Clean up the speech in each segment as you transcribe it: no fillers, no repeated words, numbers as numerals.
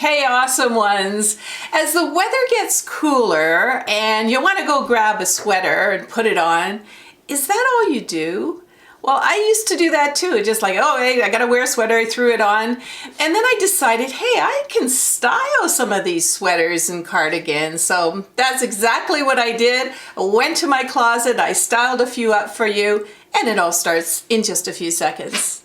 Hey, awesome ones. As the weather gets cooler and you want to go grab a sweater and put it on, is that all you do? Well, I used to do that too. Just like, oh, hey, I gotta wear a sweater. I threw it on. And then I decided, hey, I can style some of these sweaters and cardigans. So that's exactly what I did. I went to my closet, I styled a few up for you, and it all starts in just a few seconds.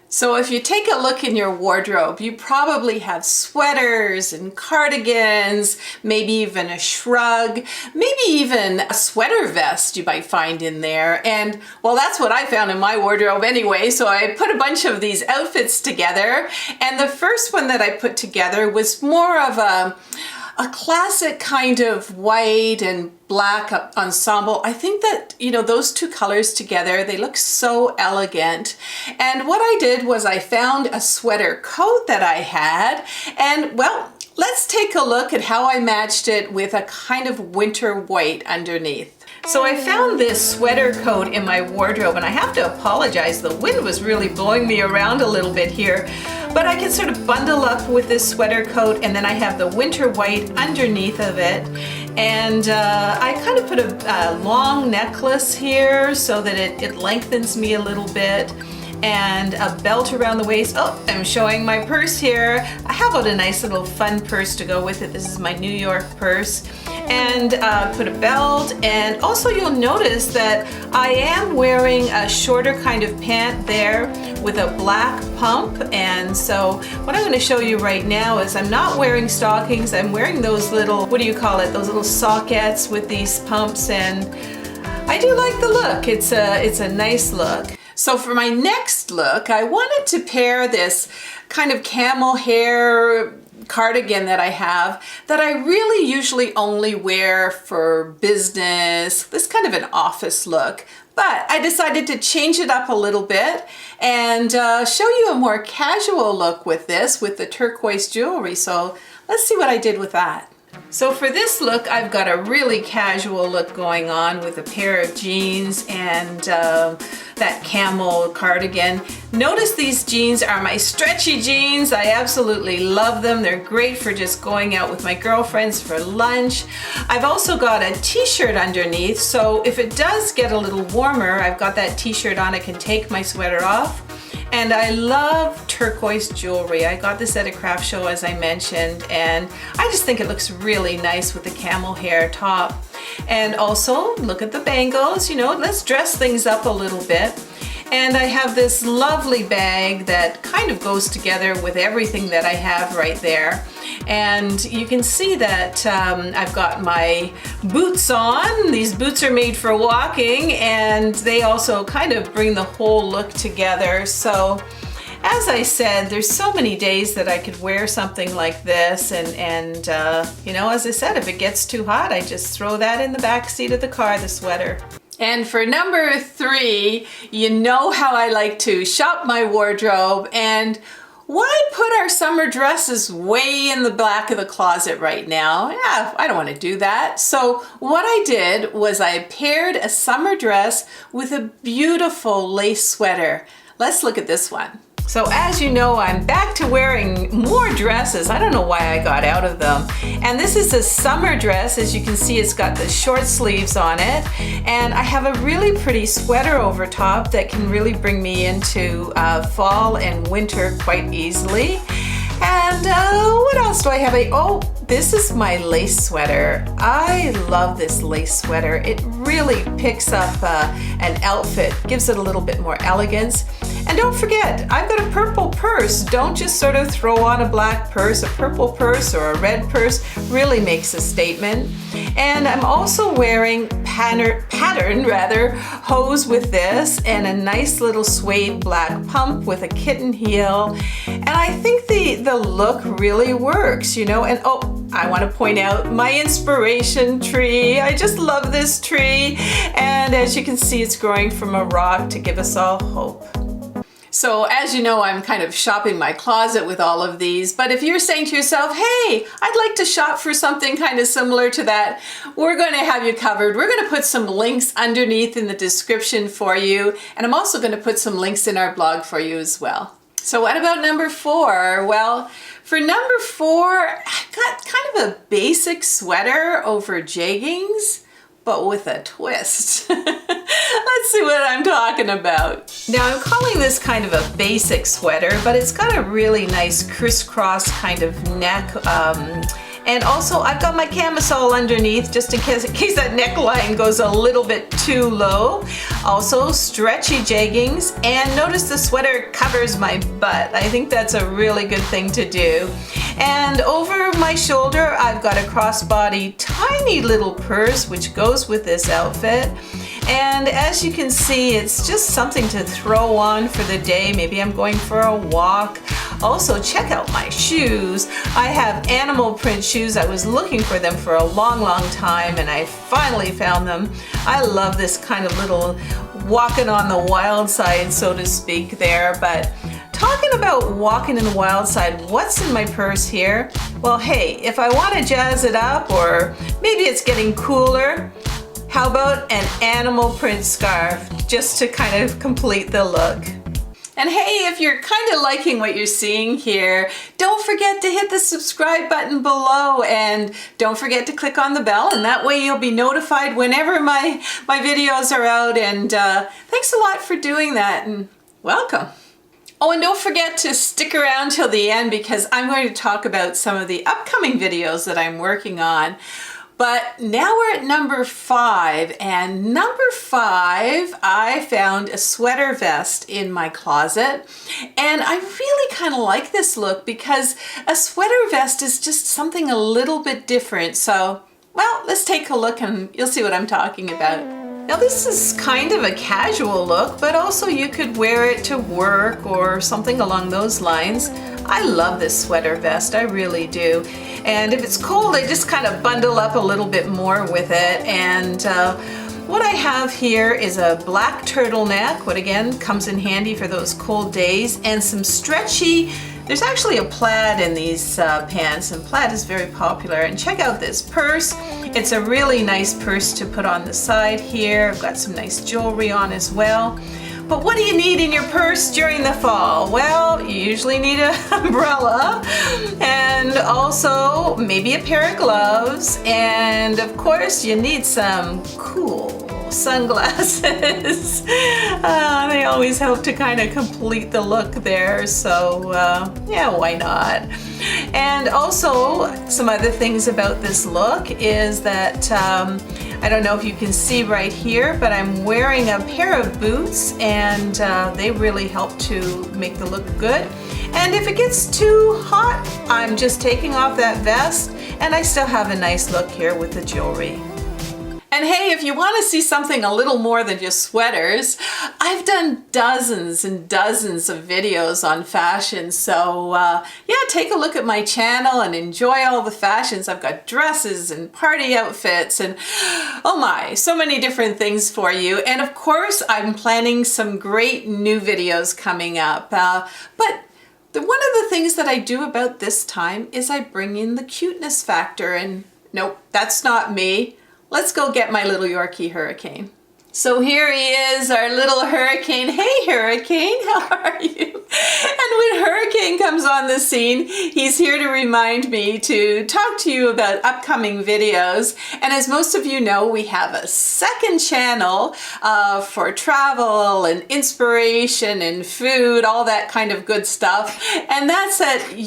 So if you take a look in your wardrobe, you probably have sweaters and cardigans, maybe even a shrug, maybe even a sweater vest you might find in there. And well, that's what I found in my wardrobe anyway. So I put a bunch of these outfits together. And the first one that I put together was more of a classic kind of white and black ensemble. I think that, you know, those two colors together, they look so elegant. And what I did was I found a sweater coat that I had, and well, let's take a look at how I matched it with a kind of winter white underneath. So I found this sweater coat in my wardrobe, and I have to apologize, the wind was really blowing me around a little bit here, but I can sort of bundle up with this sweater coat, and then I have the winter white underneath of it. And I kind of put a long necklace here so that it lengthens me a little bit, and a belt around the waist. Oh, I'm showing my purse here. I have a nice little fun purse to go with it. This is my New York purse. And put a belt, and also you'll notice that I am wearing a shorter kind of pant there with a black pump. And so what I'm going to show you right now is I'm not wearing stockings. I'm wearing those little, what do you call it, those little sockettes with these pumps, and I do like the look. It's a nice look. So for my next look, I wanted to pair this kind of camel hair cardigan that I have that I really usually only wear for business, this kind of an office look. But I decided to change it up a little bit and show you a more casual look with this, with the turquoise jewelry. So let's see what I did with that. So for this look, I've got a really casual look going on with a pair of jeans and that camel cardigan. Notice these jeans are my stretchy jeans. I absolutely love them. They're great for just going out with my girlfriends for lunch. I've also got a t-shirt underneath, so if it does get a little warmer, I've got that t-shirt on. I can take my sweater off. And I love turquoise jewelry. I got this at a craft show, as I mentioned, and I just think it looks really nice with the camel hair top. And also, look at the bangles, you know, let's dress things up a little bit. And I have this lovely bag that kind of goes together with everything that I have right there. And you can see that I've got my boots on. These boots are made for walking, and they also kind of bring the whole look together. So as I said, there's so many days that I could wear something like this, and you know, as I said, if it gets too hot, I just throw that in the back seat of the car, the sweater. And for number 3, you know how I like to shop my wardrobe, and why put our summer dresses way in the back of the closet right now? Yeah, I don't want to do that. So what I did was I paired a summer dress with a beautiful lace sweater. Let's look at this one. So as you know, I'm back to wearing more dresses. I don't know why I got out of them. And this is a summer dress. As you can see, it's got the short sleeves on it. And I have a really pretty sweater over top that can really bring me into fall and winter quite easily. And what else do I have? Oh, this is my lace sweater. I love this lace sweater. It really picks up an outfit, gives it a little bit more elegance. And don't forget, I've got a purple purse. Don't just sort of throw on a black purse. A purple purse or a red purse really makes a statement. And I'm also wearing pattern hose with this, and a nice little suede black pump with a kitten heel. And I think the look really works, you know. And oh, I want to point out my inspiration tree. I just love this tree. And as you can see, it's growing from a rock to give us all hope. So as you know, I'm kind of shopping my closet with all of these, but if you're saying to yourself, hey, I'd like to shop for something kind of similar to that, we're going to have you covered. We're going to put some links underneath in the description for you, and I'm also going to put some links in our blog for you as well. So what about number 4? Well, for number 4, I got kind of a basic sweater over jeggings, but with a twist. Let's see what I'm talking about. Now I'm calling this kind of a basic sweater, but it's got a really nice crisscross kind of neck. And also I've got my camisole underneath just in case that neckline goes a little bit too low. Also stretchy jeggings, and notice the sweater covers my butt. I think that's a really good thing to do. And over my shoulder I've got a crossbody tiny little purse which goes with this outfit. And as you can see, it's just something to throw on for the day. Maybe I'm going for a walk. Also, check out my shoes. I have animal print shoes. I was looking for them for a long time, and I finally found them. I love this kind of little walking on the wild side, so to speak there. But talking about walking in the wild side, what's in my purse here? Well, hey, if I want to jazz it up, or maybe it's getting cooler, how about an animal print scarf, just to kind of complete the look? And hey, if you're kind of liking what you're seeing here, don't forget to hit the subscribe button below, and don't forget to click on the bell, and that way you'll be notified whenever my videos are out. And thanks a lot for doing that, and welcome. Oh, and don't forget to stick around till the end, because I'm going to talk about some of the upcoming videos that I'm working on. But now we're at number 5, and number 5, I found a sweater vest in my closet, and I really kind of like this look because a sweater vest is just something a little bit different. So, well, let's take a look and you'll see what I'm talking about. Now this is kind of a casual look, but also you could wear it to work or something along those lines. I love this sweater vest, I really do. And if it's cold, I just kind of bundle up a little bit more with it. And what I have here is a black turtleneck, what again comes in handy for those cold days, and some stretchy, there's actually a plaid in these pants, and plaid is very popular. And check out this purse. It's a really nice purse to put on the side here. I've got some nice jewelry on as well. But what do you need in your purse during the fall? Well, you usually need an umbrella, and also maybe a pair of gloves, and of course you need some cool sunglasses. They always help to kind of complete the look there, so yeah, why not? And also some other things about this look is that I don't know if you can see right here, but I'm wearing a pair of boots, and they really help to make the look good. And if it gets too hot, I'm just taking off that vest, and I still have a nice look here with the jewelry. And hey, if you want to see something a little more than just sweaters, I've done dozens and dozens of videos on fashion. So yeah, take a look at my channel and enjoy all the fashions. I've got dresses and party outfits and oh my, so many different things for you. And of course, I'm planning some great new videos coming up. But one of the things that I do about this time is I bring in the cuteness factor. And nope, that's not me. Let's go get my little Yorkie Hurricane. So here he is, our little Hurricane. Hey Hurricane, how are you? And when Hurricane comes on the scene, he's here to remind me to talk to you about upcoming videos. And as most of you know, we have a second channel for travel and inspiration and food, all that kind of good stuff. And that's at, are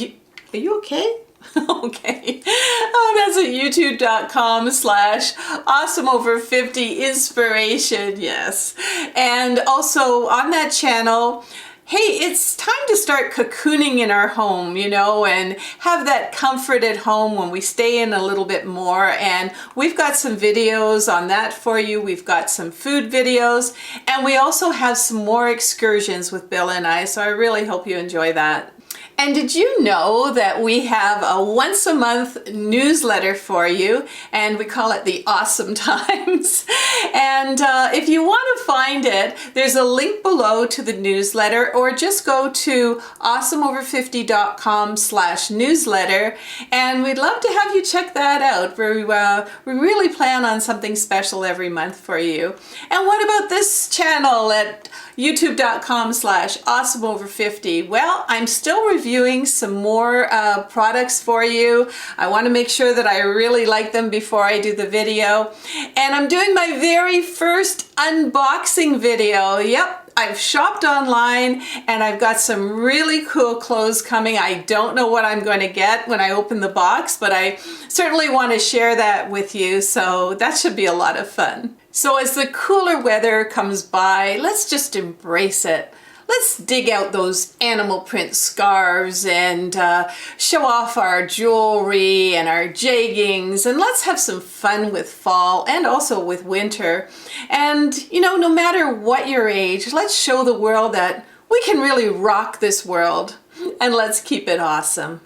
you okay? Okay, that's at youtube.com/awesomeover50inspiration, yes. And also on that channel, hey, it's time to start cocooning in our home, you know, and have that comfort at home when we stay in a little bit more. And we've got some videos on that for you. We've got some food videos, and we also have some more excursions with Bill and I, so I really hope you enjoy that. And did you know that we have a once a month newsletter for you, and we call it the Awesome Times. And if you want to find it, there's a link below to the newsletter, or just go to awesomeover50.com/newsletter, and we'd love to have you check that out. We really plan on something special every month for you. And what about this channel at youtube.com/awesomeover50? Well, I'm still reviewing some more products for you. I want to make sure that I really like them before I do the video. And I'm doing my very first unboxing video. Yep, I've shopped online and I've got some really cool clothes coming. I don't know what I'm going to get when I open the box, but I certainly want to share that with you, so that should be a lot of fun. So as the cooler weather comes by, let's just embrace it. Let's dig out those animal print scarves and show off our jewelry and our jeggings, and let's have some fun with fall and also with winter. And you know, no matter what your age, let's show the world that we can really rock this world, and let's keep it awesome.